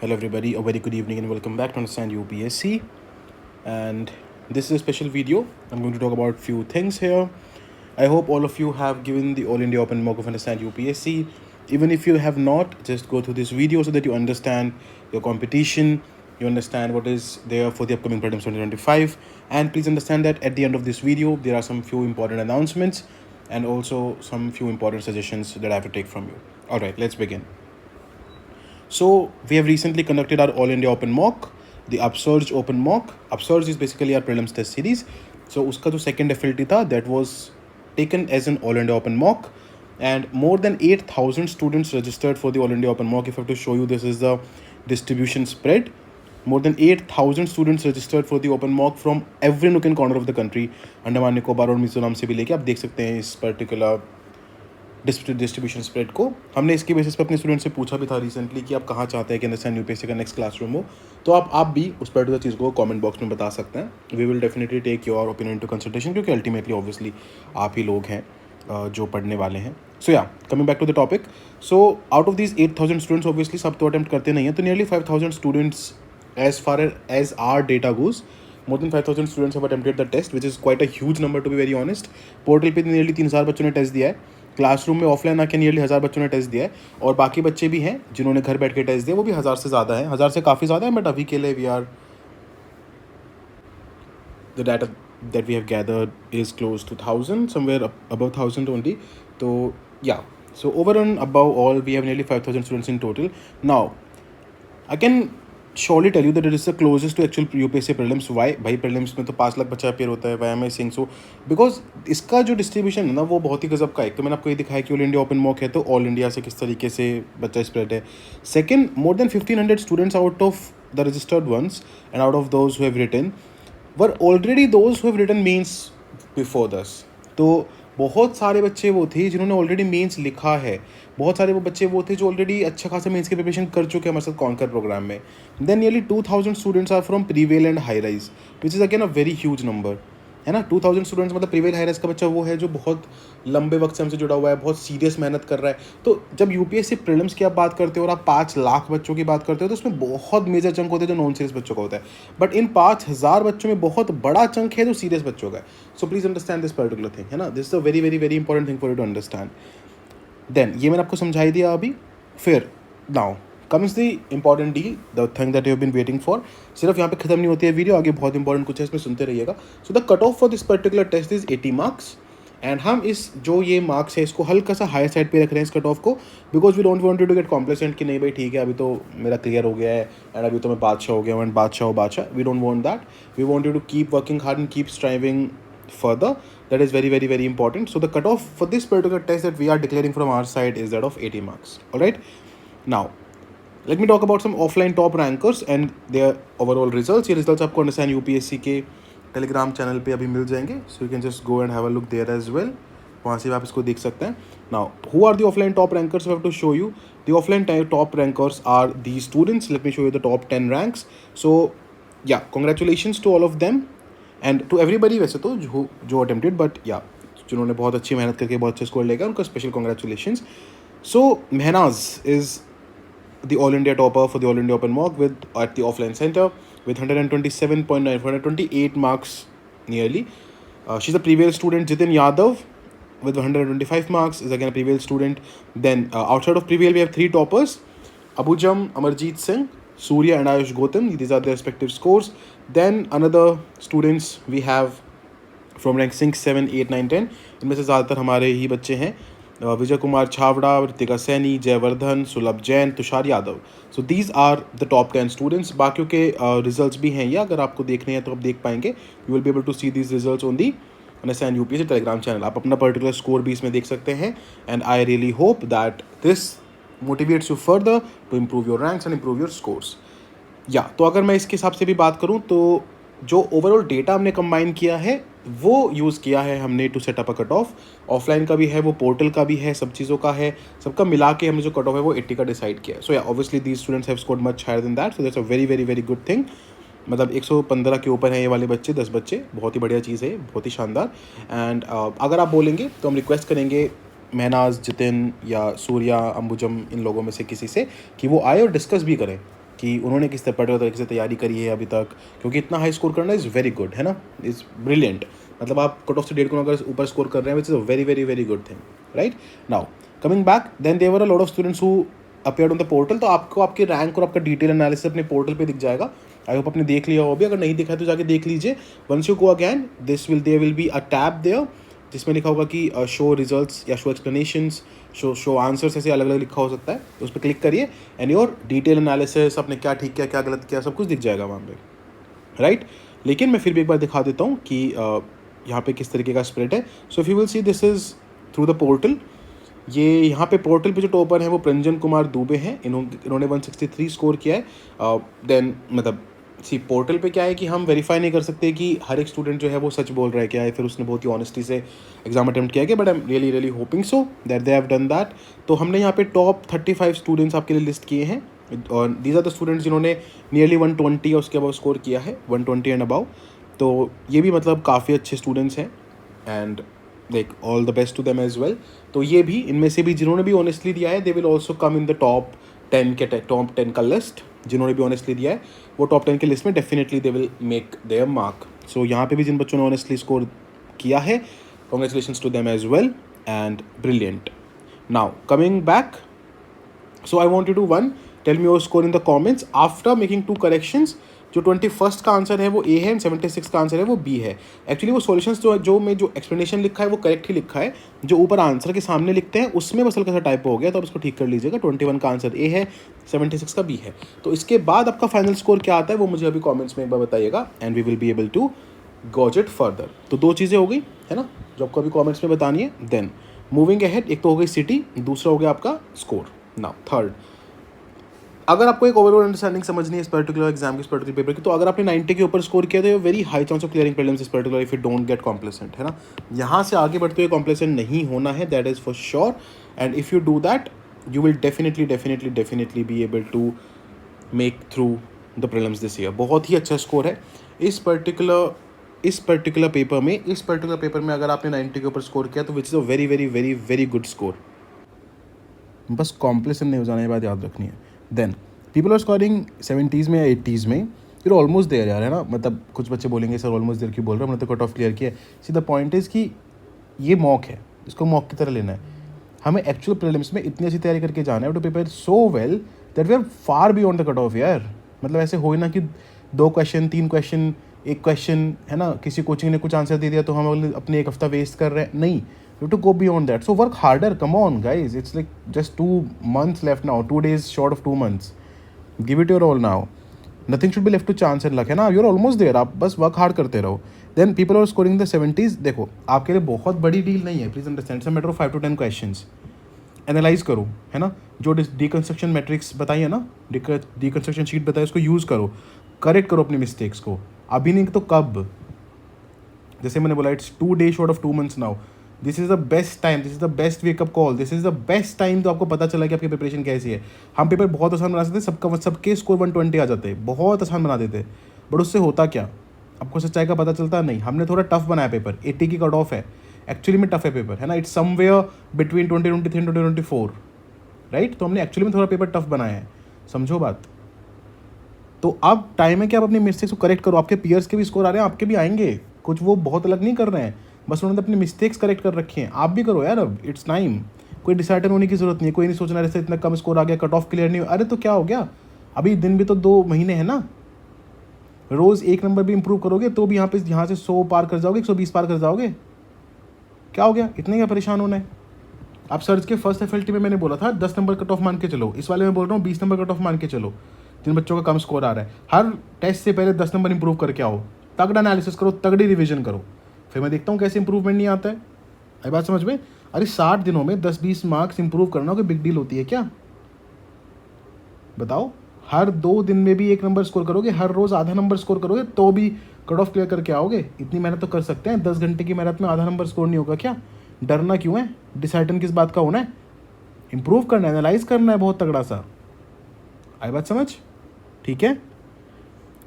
Hello, everybody. A very good evening and welcome back to Understand UPSC. And this is a special video. I'm going to talk about few things here. I hope all of you have given the All India Open mock of Understand UPSC. Even if you have not, just go through this video so that you understand your competition, you understand what is there for the upcoming prelims 2025. And please understand that at the end of this video, there are some few important announcements and also some few important suggestions that I have to take from you. All right, let's begin. So we have recently conducted our All India Open mock, the Upsurge Open mock. Upsurge is basically our prelims test series. So uska jo second FLT tha, that was taken as an All India Open mock, and more than 8,000 students registered for the All India Open mock. If I have to show you, this is the distribution spread. More than 8,000 students registered for the open mock from every nook and corner of the country. Andaman Nicobar और मिजोरम से भी लेके आप देख सकते हैं इस particular distribution spread को. हमने इसके बेसिस पे अपने स्टूडेंट से पूछा भी था रिसेंटली कि आप कहाँ चाहते हैं कि अंडरस्टैंड यूपीएससी का नेक्स्ट क्लासरूम हो. तो आप भी उस पर्टिकुलर चीज़ को कमेंट बॉक्स में बता सकते हैं. We will definitely take your opinion to consideration, क्योंकि अल्टीमेटली ऑब्वियसली आप ही लोग हैं जो पढ़ने वाले हैं. So yeah coming back to the topic. So out of these 8,000 students obviously सब तो अटेम्प्ट करते नहीं हैं, तो nearly 5,000 students as far as our data goes, more than 5,000 students have attempted the test, which is quite a huge number to be very honest. Portal पे nearly 3,000 बच्चों ने test दिया है. क्लासरूम में ऑफलाइन आके नियरली 1,000 बच्चों ने test दिया है, और बाकी बच्चे भी हैं जिन्होंने घर बैठ के टेस्ट दिया, वो भी 1,000 से ज़्यादा है. 1,000 से काफ़ी ज़्यादा है, बट अभी के लिए we are the data that we have gathered is close to 1,000, somewhere above 1,000 only. So yeah, so over and above all, we have nearly 5,000 students in total. Now I can surely tell you that it is the closest to actual UPSC prelims. Why? भाई prelims में तो 5 लाख बच्चा appear होता है. Why am I saying so? Because इसका जो distribution है ना, वो बहुत ही गजब का है. तो मैंने आपको ये दिखाया कि ऑल इंडिया ओपन मॉक है, तो ऑल इंडिया से किस तरीके से बच्चा स्प्रेड है. Second, more than 1,500 students out of the registered ones and out of those who have written were already those who have written mains before this. तो बहुत सारे बच्चे वो थे जिन्होंने ऑलरेडी मेंस लिखा है. बहुत सारे वो बच्चे वो थे जो ऑलरेडी अच्छा खासा मेंस की प्रिपरेशन कर चुके हैं हमारे साथ कॉन्कर प्रोग्राम में. Then nearly 2,000 students are from prevail and high rise, which is again a very huge number, है ना. 2,000 स्टूडेंट्स मतलब प्रीवेल हाई राइज का बच्चा वो है जो बहुत लंबे वक्त से हमसे जुड़ा हुआ है, बहुत सीरियस मेहनत कर रहा है. तो जब यूपीएससी प्रीलिम्स की आप बात करते हो और आप 5 लाख बच्चों की बात करते हो, तो उसमें बहुत मेजर चंक होता है जो नॉन सीरियस बच्चों का होता है. बट इन 5,000 बच्चों में बहुत बड़ा चंक है जो सीरियस बच्चों का है. So please understand this particular thing, है ना. This is a very very very important thing for you to understand. Then ये मैंने आपको समझाई दिया अभी. फिर now comes the important deal, the thing that you have been waiting for. सिर्फ यहाँ पे खत्म नहीं होती है वीडियो, आगे बहुत इंपॉर्टेंट कुछ है, इसमें सुनते रहिएगा. So the cut off for this particular test is 80 marks, and हम इस जो ये मार्क्स है इसको हल्का सा हायर साइड पे रख रहे हैं इस कट ऑफ को, because we don't want to get complacent कि नहीं भाई ठीक है अभी तो मेरा क्लियर हो गया है एंड अभी तो मैं बादशाह हो गया हूँ एंड बादशाह. We don't want that. We want you to keep working hard and keep striving further. That is very very very important. So the cutoff for this particular test that we are declaring from our side is that of 80 marks. All right, now let me talk about some offline top rankers and their overall results. ये results आपको understand UPSC के Telegram channel पे अभी मिल जाएंगे, so you can just go and have a look there as well. वहाँ से आप इसको देख सकते हैं. Now who are the offline top rankers? I have to show you. The offline top rankers are these students. Let me show you the top 10 ranks. So yeah, congratulations to all of them and to everybody. वैसे तो जो attempted, but या जिन्होंने बहुत अच्छी मेहनत करके बहुत अच्छे स्कोर लेगा उनका special congratulations. So Mehnaz is the all India topper for the all India open mock with at the offline centre with 127.9, 128 marks nearly. She's a previous student. Jitin Yadav with 125 marks is again a previous student. Then outside of previous we have 3 toppers: Abujam, Amarjeet Singh, Surya and Ayush Gautam. These are their respective scores. Then another students we have from rank 6, 7, 8, 9, 10. इनमें से ज़्यादातर हमारे ही बच्चे हैं. Vijay Kumar Chhawra, Ritika Saini, Jayvardhan, Sulabh Jain, Tushar Yadav. So these are the top 10 students. बाकियों के results भी हैं, या अगर आपको देखने हैं तो आप देख पाएंगे. You will be able to see these results on the understand UPSC Telegram channel. आप अपना पर्टिकुलर स्कोर भी इसमें देख सकते हैं. And I really hope that this motivates you further to improve your ranks and improve your scores. या तो अगर मैं इसके हिसाब से भी बात करूं तो जो ओवरऑल डेटा हमने कंबाइन किया है वो यूज़ किया है हमने to set up a cut off. Offline का भी है, वो पोर्टल का भी है, सब चीज़ों का है, सबका मिला के हमने जो कट ऑफ है वो 80 का डिसाइड किया है. So yeah obviously these students have scored much higher than that. So that's a very very very good thing. मतलब 115 के ऊपर हैं ये वाले बच्चे, 10 बच्चे. बहुत ही बढ़िया चीज़ है, बहुत ही शानदार. एंड अगर आप बोलेंगे तो हम रिक्वेस्ट करेंगे महनाज, जितिन या सूर्या, अंबुजम, इन लोगों में से किसी से कि वो आए और डिस्कस भी करें कि उन्होंने किस पर्टिकुलर तरीके से तैयारी करी है अभी तक, क्योंकि इतना हाई स्कोर करना इज़ वेरी गुड, है ना, इज़ ब्रिलियंट। मतलब आप कट ऑफ से 1.5 गुना अगर ऊपर स्कोर कर रहे हैं, which is a very very very good thing, right. Now coming back, then there were a lot of students who appeared on the portal. तो आपको आपके रैंक और आपका डिटेल एनालिसिस अपने पोर्टल पे दिख जाएगा। आई होप आपने देख लिया हो भी, अगर नहीं दिखा तो जाके देख लीजिए। Once you go again, there will be a tab there जिसमें लिखा होगा कि शो रिजल्ट्स या शो एक्सप्लेनेशंस, शो आंसर्स, ऐसे अलग अलग लिखा हो सकता है। तो उस पर क्लिक करिए एंड योर डिटेल एनालिसिस, आपने क्या ठीक किया क्या गलत किया, सब कुछ दिख जाएगा वहाँ पे, राइट। लेकिन मैं फिर भी एक बार दिखा देता हूँ कि यहाँ पे किस तरीके का स्प्रेड है। So if you will see, this is through the portal. ये यहाँ पे पोर्टल पे जो टॉपर है वो प्रंजन कुमार दुबे हैं। इन्होंने 163 स्कोर किया है। देन मतलब सी पोर्टल पे क्या है कि हम वेरीफाई नहीं कर सकते कि हर एक स्टूडेंट जो है वो सच बोल रहा है क्या है, फिर उसने बहुत ही ऑनेस्टी से एग्जाम अटेम्प्ट किया है, but I am really really hoping so that they have done that. तो हमने यहाँ पे टॉप 35 स्टूडेंट्स आपके लिए लिस्ट किए हैं, और दीज आर द स्टूडेंट्स जिन्होंने नियरली 120 या उसके अबाउ स्कोर किया है, 120 एंड अबाउ। तो ये भी मतलब काफ़ी अच्छे स्टूडेंट्स हैं and like all the best to them as well. तो ये भी इनमें से भी जिन्होंने भी ऑनेस्टली दिया है, they will also come in the top 10 के टॉप 10 का लिस्ट। जिन्होंने भी ऑनेस्टली दिया है वो टॉप 10 के लिस्ट में definitely they will make their mark. So यहाँ पे भी जिन बच्चों ने ऑनेस्टली स्कोर किया है, congratulations to them as well and brilliant. Now coming back, so I want you to one tell me your score in the comments after making 2 corrections। जो 21st का answer है वो ए है एंड 76 का answer है वो बी है। Actually वो सॉल्यूशंस जो मैं जो एक्सप्लेनेशन लिखा है वो करेक्ट ही लिखा है, जो ऊपर आंसर के सामने लिखते हैं उसमें बस हल्का सा टाइप हो गया, तो आप उसको ठीक कर लीजिएगा। 21 का आंसर ए है, 76 का बी है। तो इसके बाद आपका फाइनल स्कोर क्या आता है वो मुझे अभी कॉमेंट्स में एक बार बताइएगा and we will be able to gauge it further. तो 2 चीज़ें हो गई है ना जो आपको अभी कॉमेंट्स में बतानी है। देन मूविंग अहेड, एक तो हो गई सिटी, दूसरा हो गया आपका स्कोर। नाउ थर्ड, अगर आपको एक ओवरऑल अंडरस्टैंडिंग समझनी है इस पर्टिकुलर एग्जाम की, इस पर्टिकुलर पेपर की, तो अगर आपने 90 के ऊपर स्कोर किया तो very high chance of clearing prelims इस particular if you don't get complacent, है ना। यहाँ से आगे बढ़ते हुए कॉम्प्लेसेंट नहीं होना है, that is for sure. And if you do that you will definitely be able to make through the prelims this year. बहुत ही अच्छा स्कोर है इस पर्टिकुलर पेपर में अगर आपने 90 के ऊपर स्कोर किया तो विच is a very very very very good score. बस कॉम्प्लेसेंट नहीं हो जाने की बात याद रखनी है। Then people are scoring 70s में या 80s में, फिर ऑलमोस्ट देयर यार, है ना। मतलब कुछ बच्चे बोलेंगे सर ऑलमोस्ट देयर क्यों बोल रहे हो, मैंने तो कट ऑफ क्लियर किया है। सी द पॉइंट इज़ कि ये मॉक है, इसको मॉक की तरह लेना है। हमें एक्चुअल प्रीलिम्स में इतनी अच्छी तैयारी करके जाना है to prepare so well that we are far beyond the cut off यार। मतलब ऐसे हो ना कि 2 क्वेश्चन 3 क्वेश्चन 1 क्वेश्चन, है ना, किसी कोचिंग ने कुछ आंसर दे दिया तो हम अपने 1 हफ्ता वेस्ट कर रहे हैं। नहीं, you have to go beyond that, so work harder, come on guys, it's like just 2 months left now, 2 days short of 2 months, give it your all now, nothing should be left to chance and luck, है ना। you're almost there, आप बस work hard करते रहो। then people are scoring the 70s, देखो आपके लिए बहुत बड़ी डील नहीं है, please understand, it's a matter of 5 to 10 questions. Analyse करो, है ना, जो डिकंस्ट्रक्शन मैट्रिक्स बताइए ना, डिकंस्ट्रक्शन शीट बताइए, उसको यूज़ करो, करेक्ट करो अपनी मिस्टेक्स को। अभी नहीं तो कब, जैसे मैंने बोला it's 2 days short of 2 months now, this is the best time, this is the best wake up call, this is the best time. तो आपको पता चला कि आपकी प्रिपरेशन कैसी है। हम पेपर बहुत आसान बना सकते, सबके स्कोर 120 आ जाते, बहुत आसान बना देते, बट उससे होता क्या, आपको सच्चाई का पता चलता नहीं। हमने थोड़ा टफ बनाया पेपर, 80 की कट ऑफ है, एक्चुअली में टफ है पेपर, है ना। It's somewhere between 2023 and 2024, right. तो हमने एक्चुअली में थोड़ा पेपर टफ बनाया है, समझो बात। तो अब टाइम है कि आप अपनी मिस्टेक्स को करेक्ट करो। आपके पीयर्स के भी स्कोर आ रहे हैं, आपके भी आएंगे, कुछ वो बहुत अलग नहीं कर रहे हैं, बस उन्होंने अपनी मिस्टेक्स करेक्ट कर रखी हैं। आप भी करो यार, अब इट्स टाइम। कोई डिसाइडर होने की जरूरत नहीं है, कोई नहीं सोचना रहता इतना कम स्कोर आ गया, कट ऑफ क्लियर नहीं, अरे तो क्या हो गया, अभी दिन भी तो 2 महीने हैं ना। रोज़ 1 नंबर भी इंप्रूव करोगे तो भी यहाँ से 100 पार कर जाओगे, 120 पार कर जाओगे, क्या हो गया, इतने क्या परेशान होना है। आप सर्च के फर्स्ट FLT में मैंने बोला था 10 नंबर कट ऑफ मान के चलो, इस वाले में बोल रहा हूँ 20 नंबर कट ऑफ मान के चलो। जिन बच्चों का कम स्कोर आ रहा है, हर टेस्ट से पहले 10 नंबर इंप्रूव करके आओ, तगड़ा एनालिसिस करो, तगड़ी रिवीजन करो, फिर मैं देखता हूँ कैसे इंप्रूवमेंट नहीं आता है। आई बात समझ में। अरे 60 दिनों में 10-20 मार्क्स इंप्रूव करना कोई बिग डील होती है क्या, बताओ। हर 2 दिन में भी 1 नंबर स्कोर करोगे, हर रोज़ आधा नंबर स्कोर करोगे तो भी कट ऑफ क्लियर करके आओगे। इतनी मेहनत तो कर सकते हैं, 10 घंटे की मेहनत में आधा नंबर स्कोर नहीं होगा क्या, डरना क्यों है, डिसाइडन किस बात का होना है, इंप्रूव करना है, एनालाइज करना है बहुत तगड़ा सा। आई बात समझ, ठीक है।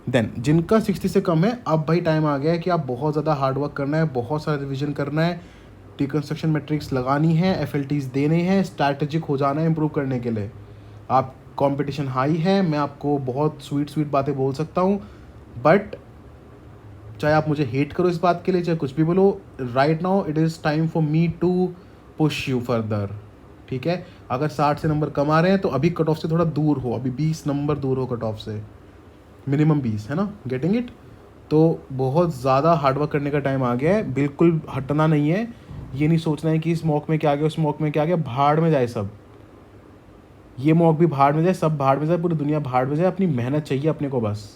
देन जिनका 60 से कम है, अब भाई टाइम आ गया है कि आप बहुत ज़्यादा हार्डवर्क करना है, बहुत सारा रिविजन करना है, डिकंस्ट्रक्शन मैट्रिक्स लगानी है, FLTs देने हैं, स्ट्रैटेजिक हो जाना है इंप्रूव करने के लिए। आप कंपटीशन हाई है, मैं आपको बहुत स्वीट स्वीट बातें बोल सकता हूँ, बट चाहे आप मुझे हेट करो इस बात के लिए, चाहे कुछ भी बोलो, right now it is time for me to push you further, ठीक है। अगर 60 से नंबर कम आ रहे हैं तो अभी कट ऑफ से थोड़ा दूर हो, अभी 20 नंबर दूर हो कट ऑफ से, मिनिमम 20, है ना, गेटिंग इट। तो बहुत ज़्यादा हार्डवर्क करने का टाइम आ गया है, बिल्कुल हटना नहीं है, ये नहीं सोचना है कि इस मॉक में क्या आ गया, उस मॉक में क्या आ गया, भाड़ में जाए सब, ये मॉक भी भाड़ में जाए, सब भाड़ में जाए, पूरी दुनिया भाड़ में जाए, अपनी मेहनत चाहिए अपने को बस।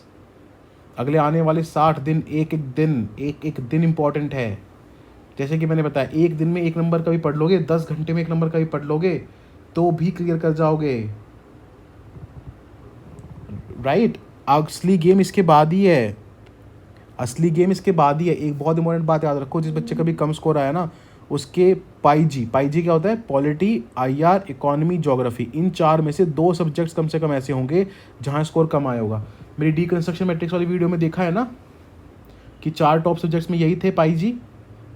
अगले आने वाले 60 दिन, एक एक दिन इम्पॉर्टेंट है। जैसे कि मैंने बताया, एक दिन में एक नंबर का भी पढ़ लोगे, 10 घंटे में एक नंबर का भी पढ़ लोगे तो भी क्लियर कर जाओगे, राइट। असली गेम इसके बाद ही है, असली गेम इसके बाद ही है। एक बहुत इंपॉर्टेंट बात याद रखो, जिस बच्चे का भी कम स्कोर आया ना, उसके पाई जी क्या होता है, पॉलिटी, IR, इकोनॉमी, ज्योग्राफी, इन 4 में से 2 सब्जेक्ट्स कम से कम ऐसे होंगे जहाँ स्कोर कम आया होगा। मेरी डीकंस्ट्रक्शन मैट्रिक्स वाली वीडियो में देखा है ना कि 4 टॉप सब्जेक्ट्स में यही थे, पाई जी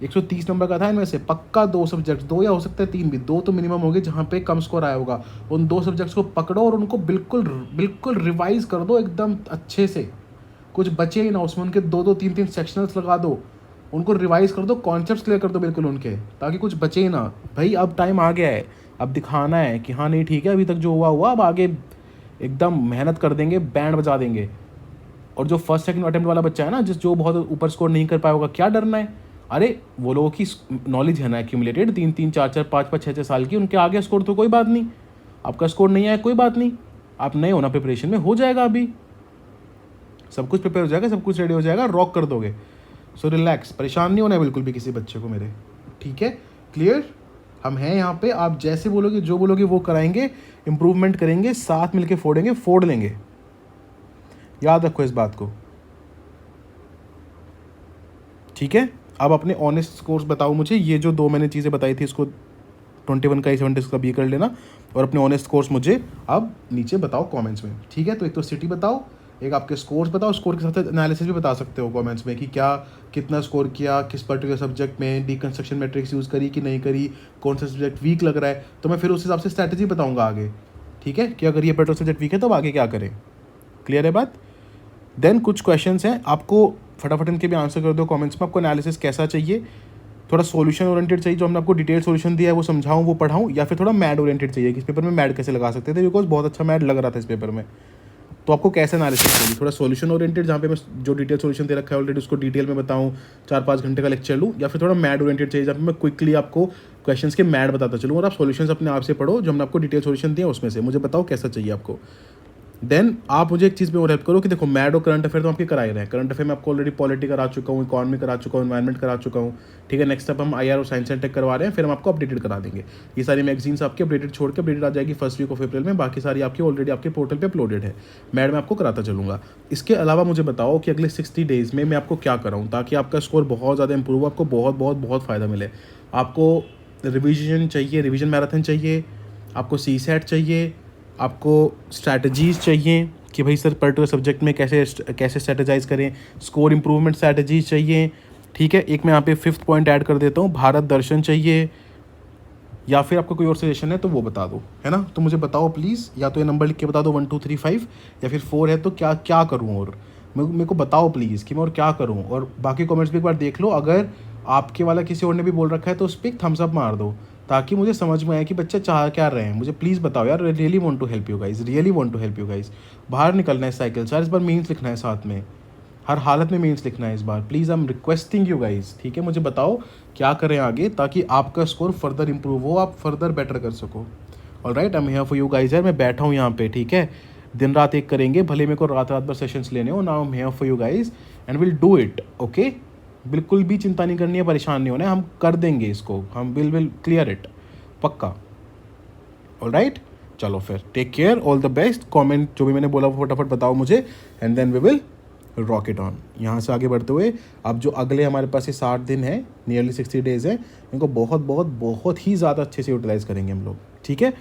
130 नंबर का था, इनमें से पक्का 2 सब्जेक्ट्स, 2 या हो सकता है 3 भी, 2 तो मिनिमम होंगे जहाँ पे कम स्कोर आया होगा। उन 2 सब्जेक्ट्स को पकड़ो और उनको बिल्कुल बिल्कुल रिवाइज कर दो एकदम अच्छे से, कुछ बचे ही ना उसमें, उनके 2-2, 3-3 सेक्शनल्स लगा दो, उनको रिवाइज कर दो, कॉन्सेप्ट्स क्लियर कर दो बिल्कुल उनके, ताकि कुछ बचे ही ना। भाई अब टाइम आ गया है, अब दिखाना है कि हाँ नहीं ठीक है, अभी तक जो हुआ हुआ, अब आगे एकदम मेहनत कर देंगे, बैंड बजा देंगे। और जो फर्स्ट सेकंड अटेम्प्ट वाला बच्चा है ना, जो बहुत ऊपर स्कोर नहीं कर पाया होगा, क्या डरना है, अरे वो लोगों की नॉलेज है ना एक्यूमुलेटेड, 3-3, 4-4, 5-5, 6-6 साल की, उनके आगे स्कोर तो कोई बात नहीं। आपका स्कोर नहीं आया कोई बात नहीं, आप नए होना, प्रिपरेशन में हो जाएगा, अभी सब कुछ प्रिपेयर हो जाएगा, सब कुछ रेडी हो जाएगा, रॉक कर दोगे। सो रिलैक्स, परेशान नहीं होना है बिल्कुल भी किसी बच्चे को मेरे, ठीक है, क्लियर। हम हैं यहाँ पे, आप जैसे बोलोगे, जो बोलोगे वो कराएंगे, इम्प्रूवमेंट करेंगे, साथ मिलके फोड़ेंगे, फोड़ लेंगे, याद रखो इस बात को, ठीक है। अब अपने ऑनेस्ट स्कोर्स बताओ मुझे, ये जो 2 मैंने चीज़ें बताई थी, इसको 21 का 70 का भी कर लेना, और अपने ऑनेस्ट स्कोर्स मुझे अब नीचे बताओ कमेंट्स में, ठीक है। तो एक तो सिटी बताओ, एक आपके स्कोर्स बताओ, स्कोर के साथ एनालिसिस भी बता सकते हो कमेंट्स में कि क्या कितना स्कोर किया, किस पर्टिकुलर सब्जेक्ट में, डीकंस्ट्रक्शन मैट्रिक्स यूज़ करी कि नहीं करी, कौन सा सब्जेक्ट वीक लग रहा है, तो मैं फिर उस हिसाब से स्ट्रैटेजी बताऊँगा आगे, ठीक है, कि अगर ये पर्टिकुलर सब्जेक्ट वीक है तो आगे क्या करें, क्लियर है बात। देन कुछ क्वेश्चंस हैं, आपको फटाफट इनके भी आंसर कर दो कमेंट्स में। आपको एनालिसिस कैसा चाहिए, थोड़ा सॉल्यूशन ओरिएंटेड चाहिए, जो हमने आपको डिटेल सॉल्यूशन दिया है वो समझाऊं, वो पढ़ाऊं, या फिर थोड़ा मैड ओरिएंटेड चाहिए कि इस पेपर में मैड कैसे लगा सकते थे, बिकॉज बहुत अच्छा मैड लग रहा था इस पेपर में। तो आपको कैसे एनालिसिस चाहिए, थोड़ा सॉल्यूशन ओरिएंटेड, जहाँ पे मैं जो डिटेल सॉल्यूशन दे रखा है ऑलरेडी उसको डिटेल में बताऊँ, 4-5 घंटे का लेक्चर लूँ, या फिर थोड़ा मैड ओरिएंटेड चाहिए, जहाँ पे मैं क्विकली आपको क्वेश्चंस के मैड बताता चलूँ और आप सॉल्यूशंस अपने आप से पढ़ो, जो हमने आपको डिटेल सॉल्यूशन दिया उसमें से। मुझे बताओ कैसा चाहिए आपको। देन आप मुझे एक चीज़ में और हेल्प करो कि देखो, मैड और करंट अफेयर तो आपके करा ही रहे हैं, करंट अफेयर में आपको ऑलरेडी पॉलिटी करा चुका हूँ, इकॉनमी करा चुका हूँ, एनवायरमेंट करा चुका हूँ, ठीक है। नेक्स्ट अब हम IR और साइंस एंड टेक करवा रहे हैं, फिर हम आपको अपडेटेड करा देंगे। ये सारी मैगजीन्स आपकी अपडेटेड छोड़ के अपडेटेड आ जाएगी फर्स्ट वीक ऑफ अप्रैल में, बाकी सारी आपकी ऑलरेडी आपके पोर्टल पर अपलोडेड है, मैड में आपको कराता चलूँगा। इसके अलावा मुझे बताओ कि अगले 60 डेज़ में मैं आपको क्या कराऊँ ताकि आपका स्कोर बहुत ज़्यादा इंप्रूव हो, आपको बहुत बहुत बहुत फ़ायदा मिले। आपको रिविजन चाहिए, रिविजन मैराथन चाहिए, आपको CSAT चाहिए, आपको स्ट्रैटेजीज़ चाहिए कि भाई सर पर्टिकुलर सब्जेक्ट में कैसे कैसे स्ट्रैटेजाइज करें, स्कोर इंप्रूवमेंट स्ट्रैटेजीज चाहिए, ठीक है। एक मैं यहाँ पे 5th पॉइंट ऐड कर देता हूँ, भारत दर्शन चाहिए, या फिर आपको कोई और सजेशन है तो वो बता दो, है ना। तो मुझे बताओ प्लीज़, या तो ये नंबर लिख के बता दो 1 2 3 5, या फिर 4 है तो क्या क्या करूँ, और मेरे को बताओ प्लीज़ कि मैं और क्या करूँ। और बाकी कमेंट्स भी एक बार देख लो, अगर आपके वाला किसी और ने भी बोल रखा है तो उस पर एक थम्स अप मार दो, ताकि मुझे समझ में आए कि बच्चे चाह क्या रहे हैं। मुझे प्लीज़ बताओ यार, really want to help you guys, really want to help you guys. बाहर निकलना है साइकिल से, इस बार मीन्स लिखना है साथ में, हर हालत में मीन्स लिखना है इस बार, please I am requesting you guys, ठीक है। मुझे बताओ क्या करें आगे ताकि आपका स्कोर फर्दर इंप्रूव हो, आप फर्दर बेटर कर सको। Alright, I am here for you guys यार, मैं बैठा हूँ यहाँ पे, ठीक है। दिन रात एक करेंगे, भले मेरे को रात रात भर सेशंस लेने हो, now I am here for you guys and will do it, okay. बिल्कुल भी चिंता नहीं करनी है, परेशान नहीं होना है, हम कर देंगे इसको, हम विल क्लियर इट, पक्का। ऑलराइट, चलो फिर take care, all the best. Comment जो भी मैंने बोला वो फटाफट बताओ मुझे, and then we will rocket on. यहाँ से आगे बढ़ते हुए अब जो अगले हमारे पास ये 60 दिन है, नियरली 60 डेज़ है, इनको बहुत बहुत बहुत ही ज़्यादा अच्छे से यूटिलाइज़ करेंगे हम लोग, ठीक है।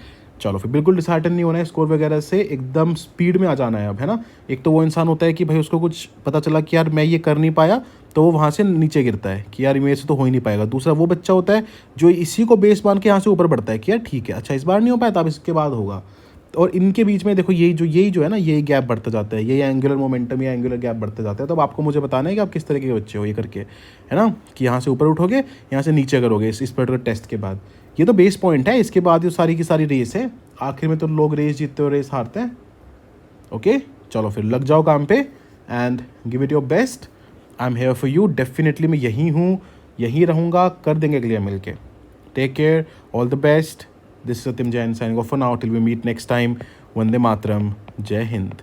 चलो फिर बिल्कुल डिसहार्टन नहीं होना है, स्कोर वगैरह से एकदम स्पीड में आ जाना है अब, है ना। एक तो वो इंसान होता है कि भाई उसको कुछ पता चला कि यार मैं ये कर नहीं पाया, तो वो वहाँ से नीचे गिरता है कि यार मेरे से तो हो ही नहीं पाएगा। दूसरा वो बच्चा होता है जो इसी को बेस मान के यहाँ से ऊपर बढ़ता है कि यार ठीक है, अच्छा इस बार नहीं हो पाया तो अब इसके बाद होगा। और इनके बीच में देखो यही जो है ना, यही गैप बढ़ता जाता है, यही एंगुलर मोमेंटम या एंगुलर गैप बढ़ता जाता है। तो अब आपको मुझे बताना है कि आप किस तरीके के बच्चे हो ये करके, है ना, कि यहाँ से ऊपर उठोगे, यहाँ से नीचे करोगे इस पर्टिकुलर टेस्ट के बाद। ये तो बेस पॉइंट है, इसके बाद ये सारी की सारी रेस है, आखिर में तो लोग रेस जीतते और रेस हारते हैं। ओके, चलो फिर लग जाओ काम पे and give it your best. I am here for you, definitely मैं यहीं हूँ, यहीं रहूँगा, कर देंगे क्लियर मिलके। Take care, all the best. This is Satyam Jain signing off for now till we meet next time. Vande Mataram. Jai Hind.